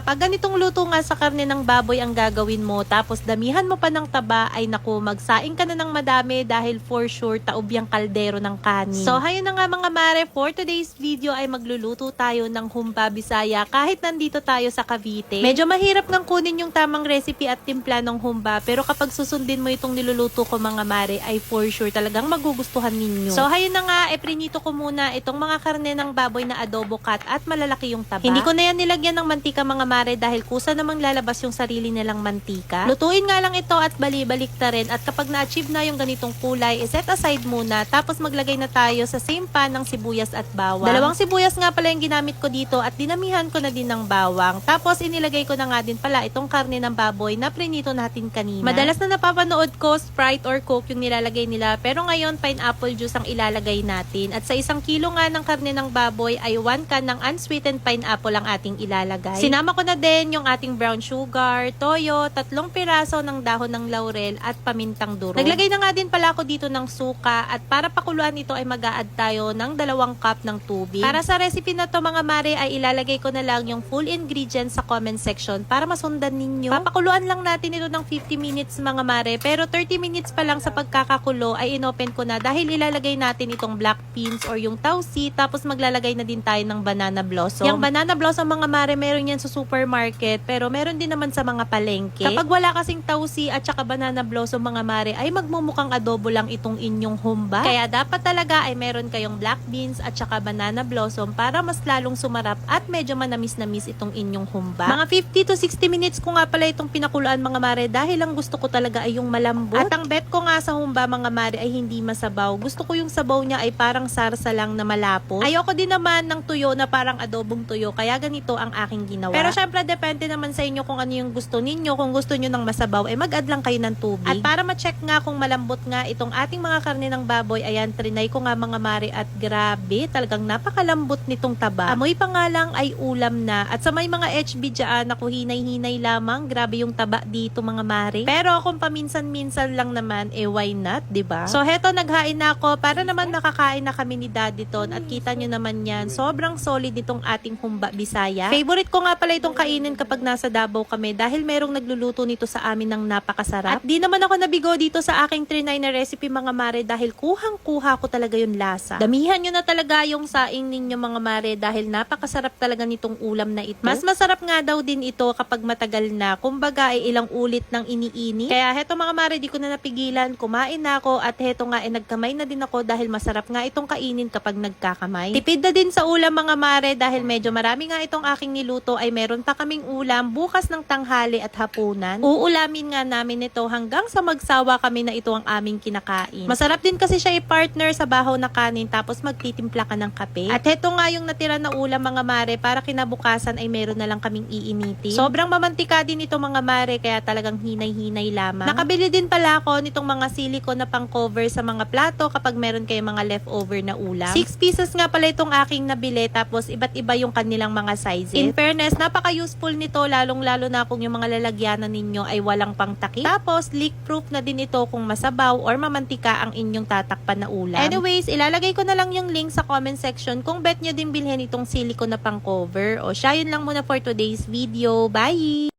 kapag ganitong luto nga sa karne ng baboy ang gagawin mo, tapos damihan mo pa ng taba, ay naku, magsaing ka na ng madami dahil for sure taob yung kaldero ng kanin. So, hayun na nga mga mare, for today's video ay magluluto tayo ng humba Bisaya kahit nandito tayo sa Cavite. Medyo mahirap ngang kunin yung tamang recipe at timpla ng humba, pero kapag susundin mo itong niluluto ko mga mare, ay for sure talagang magugustuhan ninyo. So, hayun na nga, prinito ko muna itong mga karne ng baboy na adobo cut at malalaki yung taba. Hindi ko na yan nilagyan ng mantika mga mare dahil kusa namang lalabas yung sarili nilang mantika. Lutuin nga lang ito at bali-balik ta rin, at kapag na-achieve na yung ganitong kulay, set aside muna, tapos maglagay na tayo sa same pan ng sibuyas at bawang. Dalawang sibuyas nga pala yung ginamit ko dito at dinamihan ko na din ng bawang. Tapos inilagay ko na nga din pala itong karne ng baboy na prinito natin kanina. Madalas na napapanood ko Sprite or Coke yung nilalagay nila, pero ngayon pineapple juice ang ilalagay natin. At sa 1 kilo nga ng karne ng baboy ay 1 can ng unsweetened pineapple ang ating ilalagay. Sinama ko na din yung ating brown sugar, toyo, 3 piraso ng dahon ng laurel at pamintang durog. Naglagay na nga din pala ako dito ng suka, at para pakuluan ito ay mag-a-add tayo ng 2 cup ng tubig. Para sa recipe na to mga mare ay ilalagay ko na lang yung full ingredients sa comment section para masundan ninyo. Papakuluan lang natin ito ng 50 minutes mga mare, pero 30 minutes pa lang sa pagkakakulo ay inopen ko na dahil ilalagay natin itong black beans or yung tausi, tapos maglalagay na din tayo ng banana blossom. Yung banana blossom mga mare, meron yan sa supermarket, pero meron din naman sa mga palengke. Kapag wala kasing tausi at saka banana blossom mga mare, ay magmumukhang adobo lang itong inyong humba. Kaya dapat talaga ay meron kayong black beans at saka banana blossom para mas lalong sumarap at medyo manamis-namis itong inyong humba. Mga 50 to 60 minutes ko nga pala itong pinakuluan mga mare dahil ang gusto ko talaga ay yung malambot. At ang bet ko nga sa humba mga mare ay hindi masabaw. Gusto ko yung sabaw niya ay parang sarsa lang na malapot. Ayoko din naman ng tuyo na parang adobong tuyo, kaya ganito ang aking ginawa. Pero syempre depende naman sa inyo kung ano yung gusto ninyo. Kung gusto nyo ng masabaw, eh mag-add lang kayo ng tubig. At para ma-check nga kung malambot nga itong ating mga karne ng baboy, ayan, trinay ko nga mga mare at grabe, talagang napakalambot nitong taba. Amoy pa nga lang ay ulam na. At sa may mga HB dyan, ako hinay-hinay lamang, grabe yung taba dito mga mare. Pero kung paminsan-minsan lang naman, eh why not, diba? So heto, naghain na ako para naman makakain na kami ni Daddy Ton, at kita nyo naman yan, sobrang solid itong ating humba Bisaya. Favorite ko nga pala itong kainin kapag nasa Davao kami dahil merong nagluluto nito sa amin ng napakasarap. At di naman ako nabigo dito sa aking trinay na recipe mga mare dahil kuhang-kuha ko talaga yung lasa. Damihan nyo na talaga yung saing ninyo mga mare dahil napakasarap talaga nitong ulam na ito. Mas masarap nga daw din ito kapag matagal na. Kumbaga ay ilang ulit ng iniini. Kaya heto mga mare, di ko na napigilan. Kumain na ako, at heto nga ay nagkamay na din ako dahil masarap nga itong kainin kapag nagkakamay. Tipid na din sa ulam mga mare dahil medyo marami nga itong aking niluto, ay meron pa kaming ulam bukas ng tanghali at hapunan. Uulamin nga namin ito hanggang sa magsawa kami na ito ang aming kinakain. Masarap din kasi siya i-partner sa bahaw na kanin tapos magtitimpla ka ng kape. At heto nga yung natira na ulam mga mare, para kinabukasan ay meron na lang kaming iinitin. Sobrang mamantika din ito mga mare, kaya talagang hinay-hinay lamang. Nakabili din pala ako nitong mga silicone na pang cover sa mga plato kapag meron kayong mga leftover na ulam. 6 pieces nga pala itong aking nabili, tapos iba't iba yung kanilang mga sizes. In fairness, napaka-useful nito, lalong-lalo na kung yung mga lalagyanan ninyo ay walang pang takip. Tapos, leak-proof na din ito kung masabaw or mamantika ang inyong tatakpan na ulam. Anyways, ilalagay ko na lang yung link sa comment section kung bet nyo din bilhin itong silicone na pang cover. O siya, yun lang muna for today's video. Bye!